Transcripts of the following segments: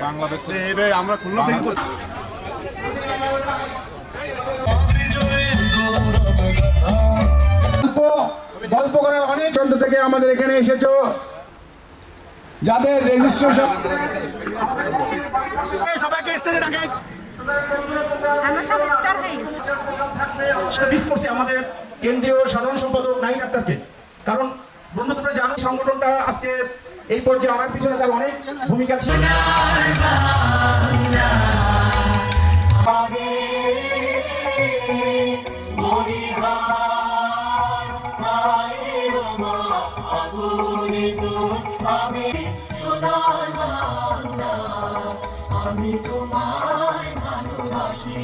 বাংলাদেশে আমরা খুলনা থেকে গল্প করার অনেক যন্ত্র থেকে আমাদের এখানে এসেছো, যাদের রেজিস্ট্রেশন সবাইকে স্টেজে রাখে। আমাদের কেন্দ্রীয় সাধারণ সম্পাদক নাহিদ আক্তারকে, কারণ বন্ধু তোমরা জানো সংগঠনটা আজকে এই পর্যায়ে আনার পিছনে তার অনেক ভূমিকা ছিল। আমি তোমায় ভালোবাসি,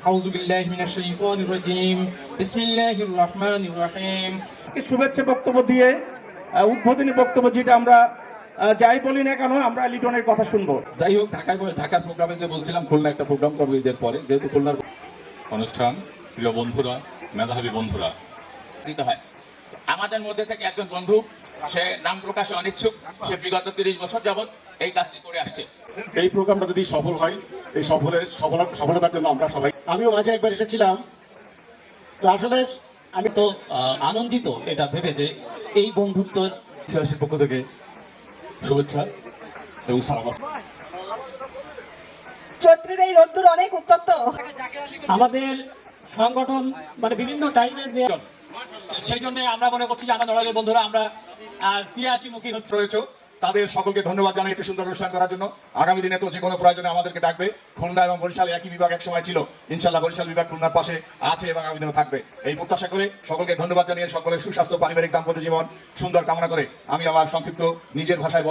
আউযু বিল্লাহি মিনাশ শাইতানির রাজীম। বিসমিল্লাহির রহমানির রহিম। শুভেচ্ছা বক্তব্য দিয়ে উদ্বোধনী বক্তব্য, যেটা আমরা যাই বলি না কেন আমরা লিটনের কথা শুনবো। যাই হোক, ঢাকার প্রোগ্রামে যে বলছিলাম খুলনা একটা প্রোগ্রাম করবো ঈদের পরে, যেহেতু খুলনার অনুষ্ঠান, প্রিয় বন্ধুরা, মেধাবী বন্ধুরা দিতে হয়। আমাদের মধ্যে থেকে একজন বন্ধু, সে নাম প্রকাশে অনিচ্ছুক, সে বিগত 30 বছর যাবৎ এই কাজটি করে আসছে। এই প্রোগ্রামটা যদি সফল হয়, এই সফলতার জন্য আমরা সবাই, আমিও মাঝে একবার এসেছিলাম, তো আসলে আমি তো আনন্দিত এটা ভেবে যে এই বন্ধুত্বের ইতিহাসের পক্ষ থেকে শুভেচ্ছা এবং সালাম। চৈত্রের এই রোদ্দুর অনেক উত্তপ্ত। আমাদের সংগঠন মানে বিভিন্ন টাইমে যে, সেই জন্য আমরা মনে করছি যে আমরা নড়াইলের বন্ধুরা আমরা সিয়াসি মুখী হচ্ছে রয়েছে, তাদের সকলকে ধন্যবাদ জানাই একটি সুন্দর অনুষ্ঠান করার জন্য। আগামী দিনে তো যে কোনো প্রয়োজনে আমাদেরকে ডাকবে। খুলনা এবং বরিশাল একই বিভাগ এক সময় ছিল, ইনশাল্লাহ বরিশাল বিভাগ খুলনার পাশে আছে এবং আগামী দিনেও থাকবে, এই প্রত্যাশা করে সকলকে ধন্যবাদ জানিয়ে সকলের সুস্বাস্থ্য, পারিবারিক দাম্পত্য জীবন সুন্দর কামনা করে আমি আমার সংক্ষিপ্ত নিজের ভাষায়